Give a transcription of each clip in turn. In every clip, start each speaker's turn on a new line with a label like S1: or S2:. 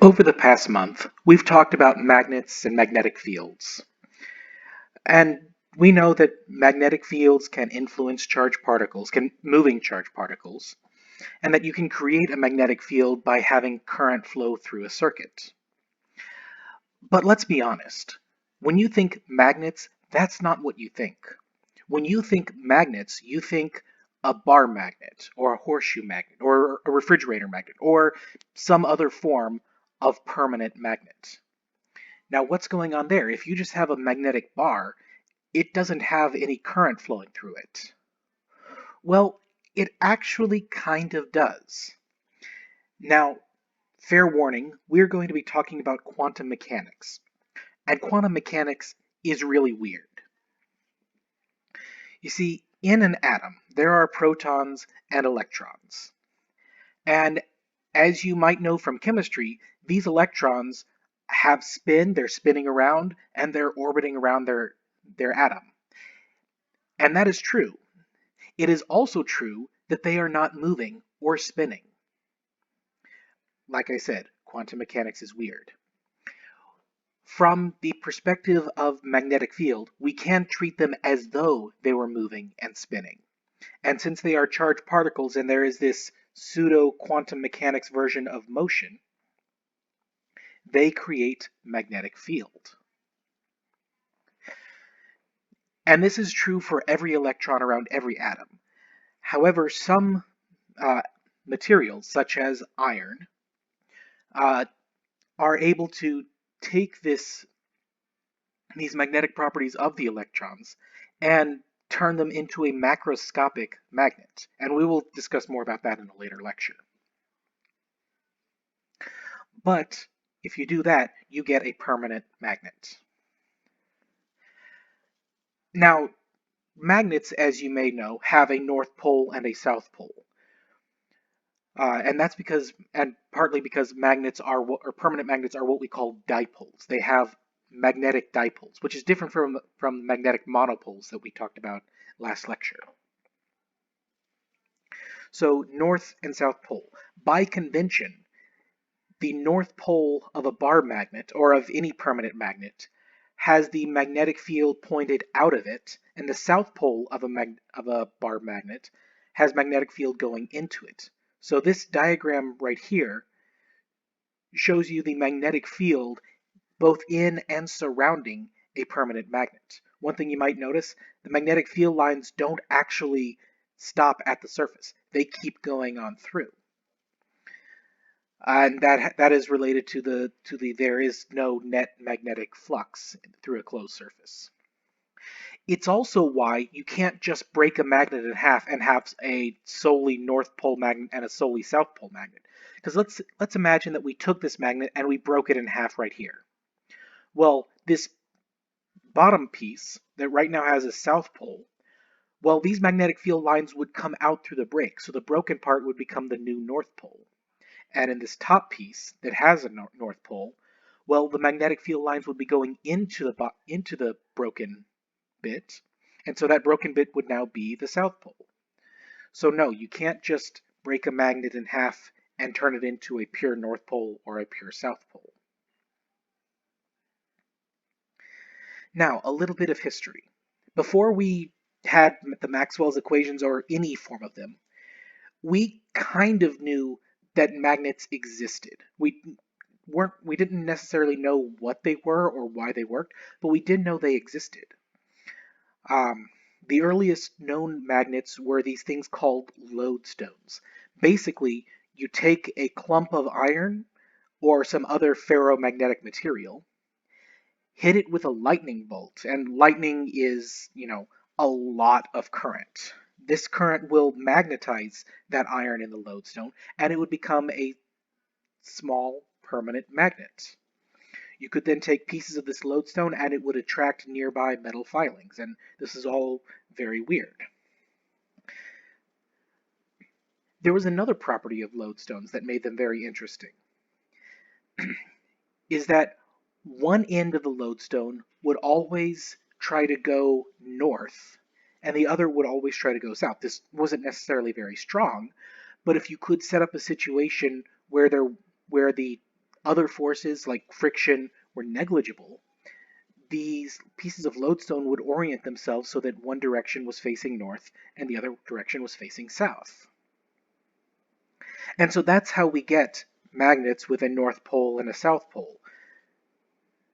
S1: Over the past month, we've talked about magnets and magnetic fields. And we know that magnetic fields can influence charged particles, moving charged particles, and that you can create a magnetic field by having current flow through a circuit. But let's be honest, when you think magnets, that's not what you think. When you think magnets, you think a bar magnet, or a horseshoe magnet, or a refrigerator magnet, or some other form of permanent magnet. Now, what's going on there? If you just have a magnetic bar, it doesn't have any current flowing through it. Well, it actually kind of does. Now, fair warning, we're going to be talking about quantum mechanics. And quantum mechanics is really weird. You see, in an atom, there are protons and electrons. And as you might know from chemistry, these electrons have spin, they're spinning around, and they're orbiting around their atom. And that is true. It is also true that they are not moving or spinning. Like I said, quantum mechanics is weird. From the perspective of magnetic field, we can treat them as though they were moving and spinning. And since they are charged particles and there is this pseudo quantum mechanics version of motion, they create magnetic field. And this is true for every electron around every atom. However, some materials, such as iron, are able to take these magnetic properties of the electrons and turn them into a macroscopic magnet. And we will discuss more about that in a later lecture. But if you do that, you get a permanent magnet. Now, magnets, as you may know, have a north pole and a south pole. And that's partly because magnets or permanent magnets are what we call dipoles. They have magnetic dipoles, which is different from magnetic monopoles that we talked about last lecture. So north and south pole. By convention, the north pole of a bar magnet, or of any permanent magnet, has the magnetic field pointed out of it, and the south pole of a bar magnet has magnetic field going into it. So this diagram right here shows you the magnetic field both in and surrounding a permanent magnet. One thing you might notice, the magnetic field lines don't actually stop at the surface. They keep going on through. And that is related to the there is no net magnetic flux through a closed surface. It's also why you can't just break a magnet in half and have a solely north pole magnet and a solely south pole magnet. Because let's imagine that we took this magnet and we broke it in half right here. Well, this bottom piece that right now has a south pole, well, these magnetic field lines would come out through the break, so the broken part would become the new north pole. And in this top piece that has a north pole, well, the magnetic field lines would be going into the broken bit, and so that broken bit would now be the south pole. So no, you can't just break a magnet in half and turn it into a pure north pole or a pure south pole. Now, a little bit of history. Before we had the Maxwell's equations or any form of them, we kind of knew that magnets existed. We didn't necessarily know what they were or why they worked, but we did know they existed. The earliest known magnets were these things called lodestones. Basically, you take a clump of iron or some other ferromagnetic material, hit it with a lightning bolt, and lightning is, a lot of current. This current will magnetize that iron in the lodestone, and it would become a small permanent magnet. You could then take pieces of this lodestone and it would attract nearby metal filings, and this is all very weird. There was another property of lodestones that made them very interesting, is that one end of the lodestone would always try to go north, and the other would always try to go south. This wasn't necessarily very strong, but if you could set up a situation where the other forces like friction were negligible, these pieces of lodestone would orient themselves so that one direction was facing north and the other direction was facing south. And so that's how we get magnets with a north pole and a south pole.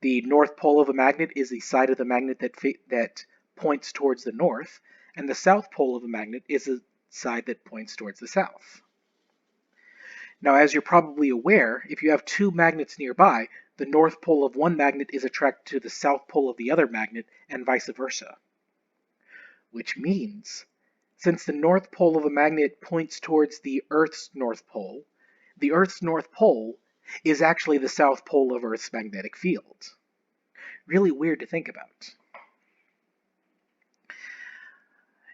S1: The north pole of a magnet is the side of the magnet that points towards the north, and the south pole of a magnet is the side that points towards the south. Now, as you're probably aware, if you have two magnets nearby, the north pole of one magnet is attracted to the south pole of the other magnet, and vice versa. Which means, since the north pole of a magnet points towards the Earth's north pole is actually the south pole of Earth's magnetic field. Really weird to think about.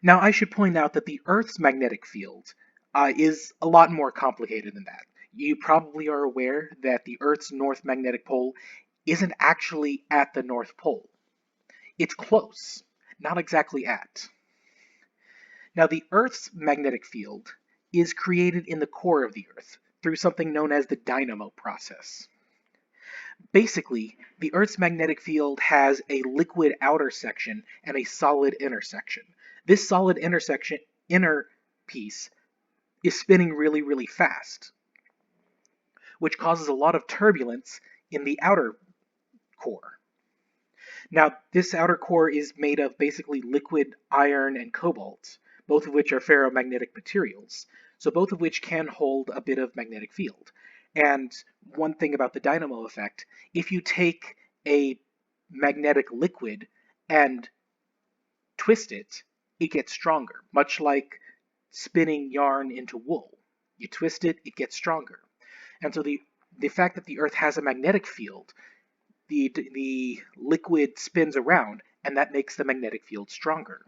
S1: Now, I should point out that the Earth's magnetic field is a lot more complicated than that. You probably are aware that the Earth's north magnetic pole isn't actually at the North Pole. It's close, not exactly at. Now, the Earth's magnetic field is created in the core of the Earth through something known as the dynamo process. Basically, the Earth's magnetic field has a liquid outer section and a solid inner section. This solid inner piece is spinning really, really fast, which causes a lot of turbulence in the outer core. Now, this outer core is made of basically liquid iron and cobalt, both of which are ferromagnetic materials, so both of which can hold a bit of magnetic field. And one thing about the dynamo effect, if you take a magnetic liquid and twist it, it gets stronger, much like spinning yarn into wool. You twist it, it gets stronger. And so the fact that the Earth has a magnetic field, the liquid spins around, and that makes the magnetic field stronger.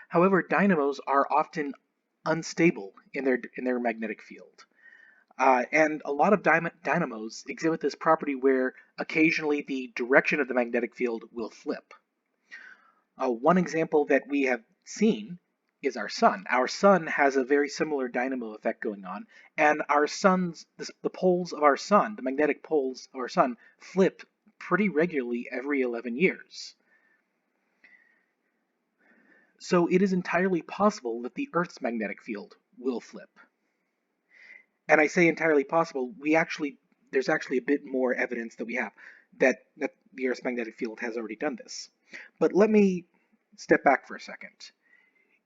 S1: However, dynamos are often unstable in their magnetic field. And a lot of dynamos exhibit this property where occasionally the direction of the magnetic field will flip. One example that we have seen is our sun. Our sun has a very similar dynamo effect going on, and the poles of our sun, the magnetic poles of our sun, flip pretty regularly every 11 years. So it is entirely possible that the Earth's magnetic field will flip. And I say entirely possible, there's actually a bit more evidence that we have that the Earth's magnetic field has already done this. But let me step back for a second.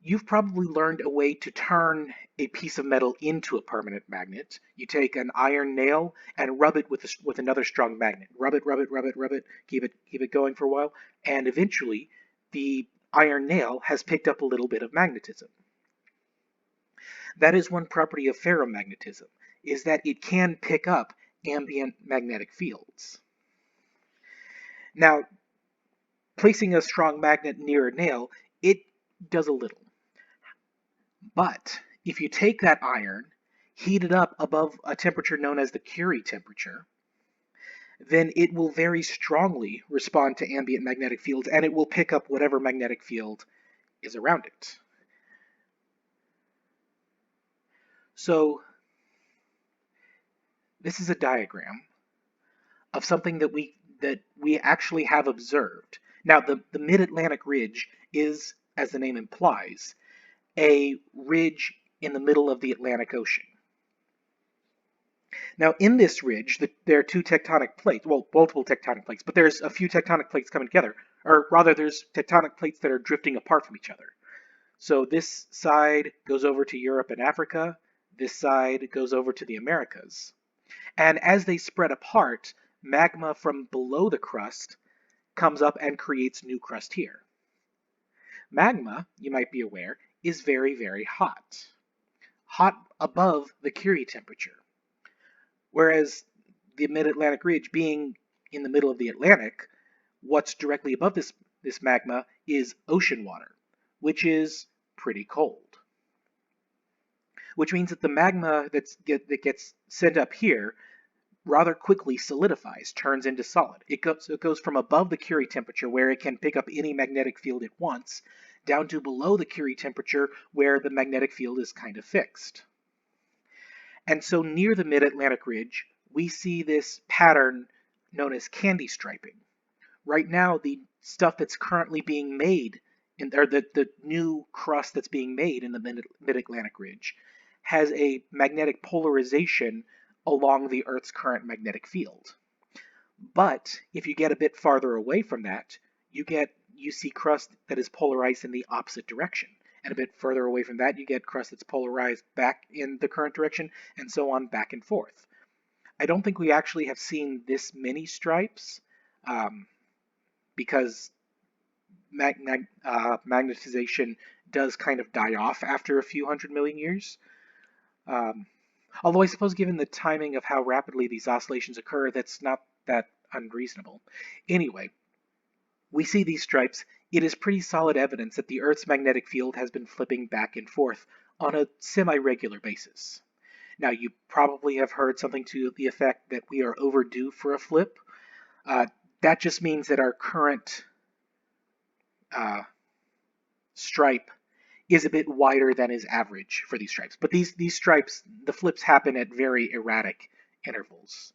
S1: You've probably learned a way to turn a piece of metal into a permanent magnet. You take an iron nail and rub it with another strong magnet. Rub it, keep it going for a while, and eventually the iron nail has picked up a little bit of magnetism. That is one property of ferromagnetism, is that it can pick up ambient magnetic fields. Now, placing a strong magnet near a nail, it does a little. But if you take that iron, heat it up above a temperature known as the Curie temperature, then it will very strongly respond to ambient magnetic fields, and it will pick up whatever magnetic field is around it. So this is a diagram of something that we actually have observed. Now, the mid-Atlantic ridge is, as the name implies, a ridge in the middle of the Atlantic Ocean. Now, in this ridge, there are two tectonic plates, well, multiple tectonic plates, but there's a few tectonic plates coming together, or rather, there's tectonic plates that are drifting apart from each other. So this side goes over to Europe and Africa, this side goes over to the Americas. And as they spread apart, magma from below the crust comes up and creates new crust here. Magma, you might be aware, is very, very hot. Hot above the Curie temperature. Whereas the mid-Atlantic ridge being in the middle of the Atlantic, what's directly above this magma is ocean water, which is pretty cold. Which means that the magma that gets sent up here rather quickly solidifies, turns into solid. It goes from above the Curie temperature, where it can pick up any magnetic field it wants, down to below the Curie temperature, where the magnetic field is kind of fixed. And so near the mid-Atlantic ridge, we see this pattern known as candy striping. Right now, the stuff that's currently being made, or the new crust that's being made in the mid-Atlantic ridge, has a magnetic polarization along the Earth's current magnetic field. But if you get a bit farther away from that, you see crust that is polarized in the opposite direction. And a bit further away from that, you get crust that's polarized back in the current direction, and so on back and forth. I don't think we actually have seen this many stripes, because magnetization does kind of die off after a few 100 million years. Um, Although I suppose given the timing of how rapidly these oscillations occur, that's not that unreasonable. Anyway, we see these stripes. It is pretty solid evidence that the Earth's magnetic field has been flipping back and forth on a semi-regular basis. Now, you probably have heard something to the effect that we are overdue for a flip. Uh, that just means that our current uh, stripe is a bit wider than is average for these stripes. But these stripes, the flips happen at very erratic intervals.